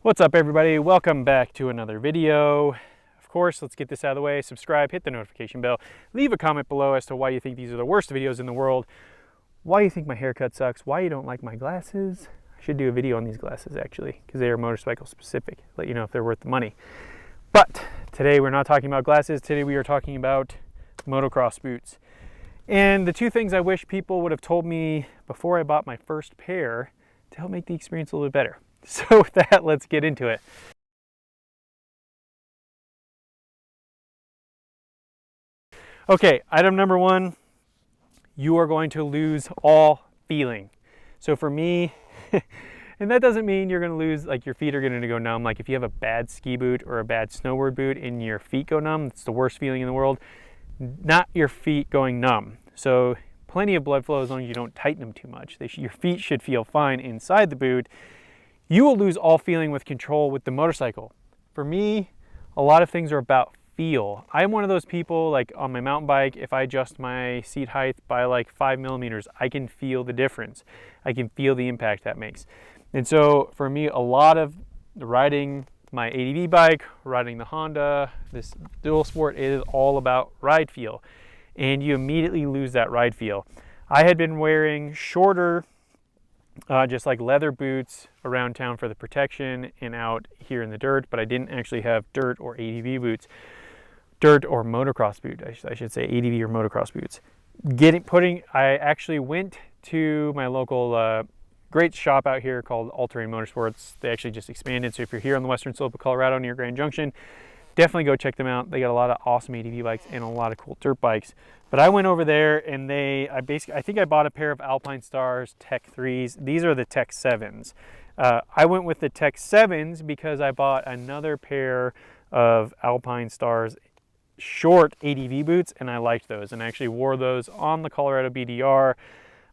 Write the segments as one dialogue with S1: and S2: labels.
S1: What's up everybody? Welcome back to another video. Of course, let's get this out of the way. Subscribe, hit the notification bell, leave a comment below as to why you think these are the worst videos in the world, why you think my haircut sucks, why you don't like my glasses. I should do a video on these glasses actually, because they are motorcycle specific. Let you know if they're worth the money. But today we're not talking about glasses. Today we are talking about motocross boots. And the two things I wish people would have told me before I bought my first pair to help make the experience a little bit better. So with that, let's get into it. Okay, item number one, you are going to lose all feeling. So for me, and that doesn't mean you're going to lose, like your feet are going to go numb. Like if you have a bad ski boot or a bad snowboard boot and your feet go numb, it's the worst feeling in the world. Not your feet going numb. So plenty of blood flow as long as you don't tighten them too much. Your feet should feel fine inside the boot. You will lose all feeling with control with the motorcycle. For me, a lot of things are about feel. I'm one of those people, like on my mountain bike, if I adjust my seat height by like 5 millimeters, I can feel the difference. I can feel the impact that makes. And so for me, a lot of riding my ADV bike, riding the Honda, this dual sport, it is all about ride feel. And you immediately lose that ride feel. I had been wearing shorter, just like leather boots around town for the protection and out here in the dirt, but I didn't actually have dirt or ADV boots. Dirt or motocross boot, I should say, ADV or motocross boots. I actually went to my local great shop out here called All Terrain Motorsports. They actually just expanded, so if you're here on the western slope of Colorado near Grand Junction, definitely go check them out. They got a lot of awesome ADV bikes and a lot of cool dirt bikes. But I went over there and I think I bought a pair of Alpine Stars Tech 3s. These are the Tech 7s. I went with the Tech 7s because I bought another pair of Alpine Stars short ADV boots and I liked those, and I actually wore those on the Colorado BDR.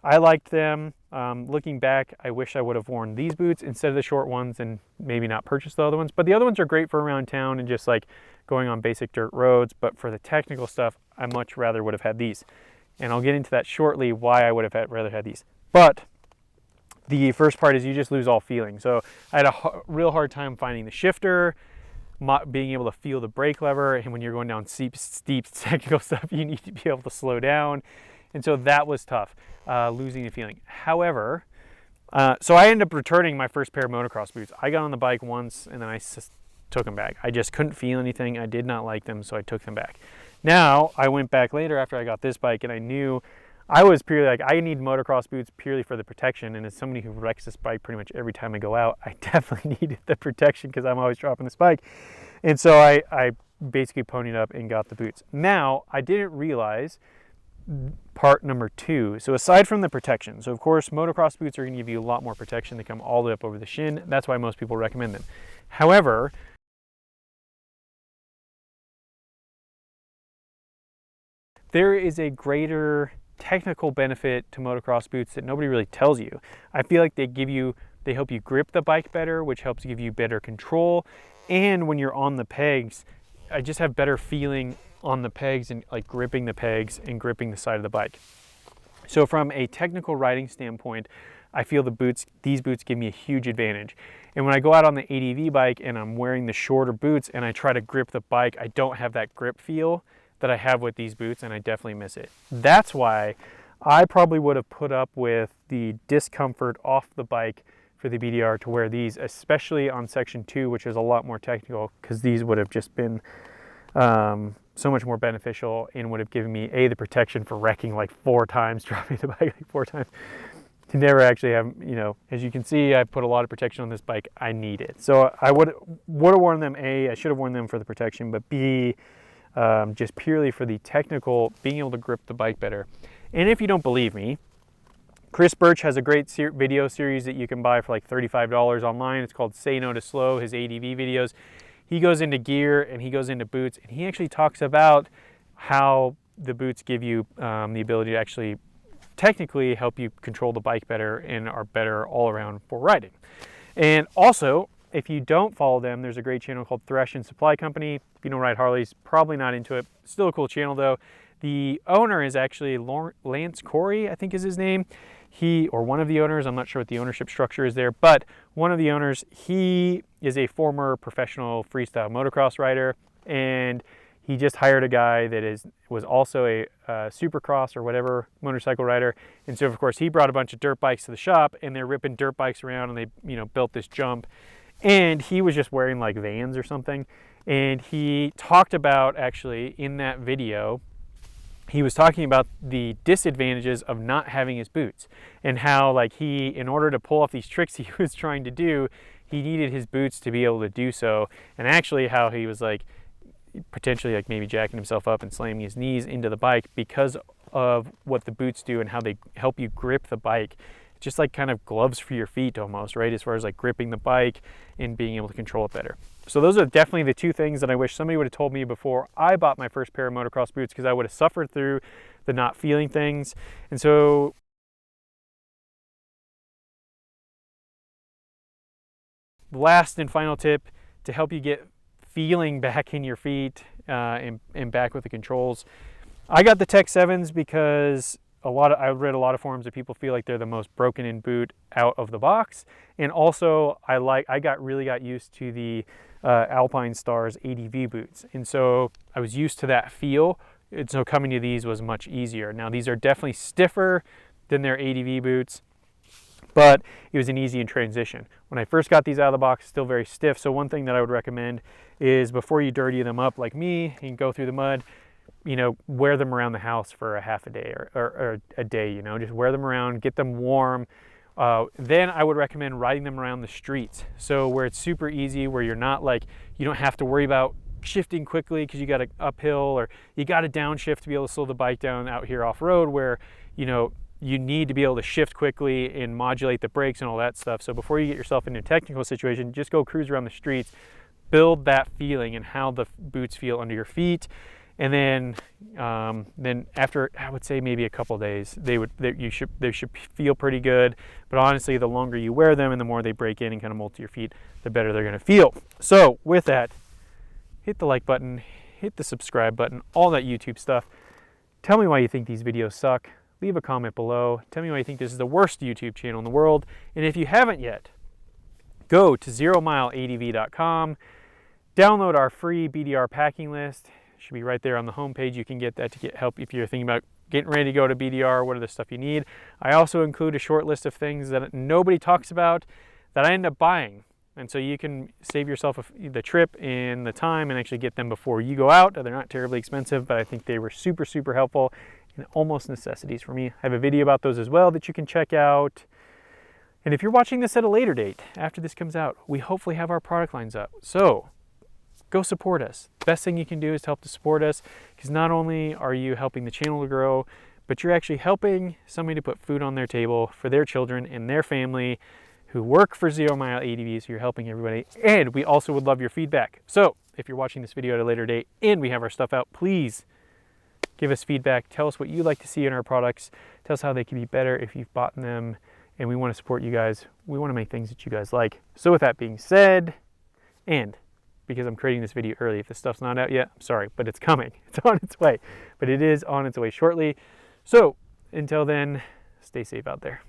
S1: I liked them. Looking back, I wish I would have worn these boots instead of the short ones and maybe not purchased the other ones. But the other ones are great for around town and just like going on basic dirt roads. But for the technical stuff, I much rather would have had these. And I'll get into that shortly, why I would have rather had these. But the first part is you just lose all feeling. So I had a real hard time finding the shifter, being able to feel the brake lever. And when you're going down steep technical stuff, you need to be able to slow down. And so that was tough, losing the feeling. However, so I ended up returning my first pair of motocross boots. I got on the bike once and then I just took them back. I just couldn't feel anything. I did not like them, so I took them back. Now, I went back later after I got this bike and I knew I was purely like, I need motocross boots purely for the protection. And as somebody who wrecks this bike pretty much every time I go out, I definitely needed the protection because I'm always dropping this bike. And so I basically ponied up and got the boots. Now, I didn't realize part number two. So aside from the protection, so of course motocross boots are going to give you a lot more protection. They come all the way up over the shin. That's why most people recommend them. However, there is a greater technical benefit to motocross boots that nobody really tells you. I feel like they help you grip the bike better, which helps give you better control. And when you're on the pegs, I just have better feeling on the pegs and like gripping the pegs and gripping the side of the bike. So from a technical riding standpoint, I feel these boots give me a huge advantage. And when I go out on the ADV bike and I'm wearing the shorter boots and I try to grip the bike, I don't have that grip feel that I have with these boots, and I definitely miss it. That's why I probably would have put up with the discomfort off the bike for the BDR to wear these, especially on section 2, which is a lot more technical, because these would have just been so much more beneficial and would have given me the protection for wrecking like 4 times, dropping the bike like 4 times. To never actually have, as you can see, I put a lot of protection on this bike. I need it. So I would have worn them. I should have worn them for the protection, but B, just purely for the technical, being able to grip the bike better. And if you don't believe me, Chris Birch has a great video series that you can buy for like $35 online. It's called Say No to Slow, his ADV videos. He goes into gear and he goes into boots, and he actually talks about how the boots give you the ability to actually technically help you control the bike better and are better all around for riding. And also, if you don't follow them, there's a great channel called Thresh and Supply Company. If you don't ride Harleys, probably not into it. Still a cool channel though. The owner is actually Lance Corey, I think is his name. he, or one of the owners, I'm not sure what the ownership structure is there, but one of the owners, he is a former professional freestyle motocross rider, and he just hired a guy that was also a supercross or whatever motorcycle rider. And so of course he brought a bunch of dirt bikes to the shop, and they're ripping dirt bikes around, and they built this jump. And he was just wearing like Vans or something. And he talked about, actually in that video, he was talking about the disadvantages of not having his boots, and how like in order to pull off these tricks he was trying to do, he needed his boots to be able to do so. And actually how he was like potentially like maybe jacking himself up and slamming his knees into the bike because of what the boots do and how they help you grip the bike. Just like kind of gloves for your feet almost, right? As far as like gripping the bike and being able to control it better. So those are definitely the two things that I wish somebody would have told me before I bought my first pair of motocross boots, because I would have suffered through the not feeling things. And so last and final tip to help you get feeling back in your feet and back with the controls. I got the Tech 7s because I read a lot of forums that people feel like they're the most broken in boot out of the box. And also I really got used to the Alpine Stars ADV boots. And so I was used to that feel. And so coming to these was much easier. Now these are definitely stiffer than their ADV boots, but it was an easy transition. When I first got these out of the box, still very stiff. So one thing that I would recommend is before you dirty them up like me and go through the mud, wear them around the house for a half a day or a day, just wear them around, get them warm. Then I would recommend riding them around the streets. So where it's super easy, where you're not like, you don't have to worry about shifting quickly because you got an uphill, or you got to downshift to be able to slow the bike down out here off road, where, you need to be able to shift quickly and modulate the brakes and all that stuff. So before you get yourself into a technical situation, just go cruise around the streets, build that feeling and how the boots feel under your feet. And then after, I would say maybe a couple of days, they should feel pretty good. But honestly, the longer you wear them and the more they break in and kind of mold to your feet, the better they're going to feel. So with that, hit the like button, hit the subscribe button, all that YouTube stuff. Tell me why you think these videos suck. Leave a comment below. Tell me why you think this is the worst YouTube channel in the world. And if you haven't yet, go to zeromileadv.com, download our free BDR packing list. It should be right there on the homepage. You can get that to get help if you're thinking about getting ready to go to BDR. What are the stuff you need? I also include a short list of things that nobody talks about that I end up buying. And so you can save yourself the trip and the time and actually get them before you go out. They're not terribly expensive, but I think they were super, super helpful and almost necessities for me. I have a video about those as well that you can check out. And if you're watching this at a later date, after this comes out, we hopefully have our product lines up. So go support us. The best thing you can do is to help to support us, because not only are you helping the channel to grow, but you're actually helping somebody to put food on their table for their children and their family who work for Zero Mile ADV. So you're helping everybody. And we also would love your feedback. So if you're watching this video at a later date and we have our stuff out, please give us feedback. Tell us what you'd like to see in our products. Tell us how they can be better if you've bought them. And we want to support you guys. We want to make things that you guys like. So with that being said, and because I'm creating this video early, if this stuff's not out yet, I'm sorry, but it's coming. It's on its way. But it is on its way shortly. So until then, stay safe out there.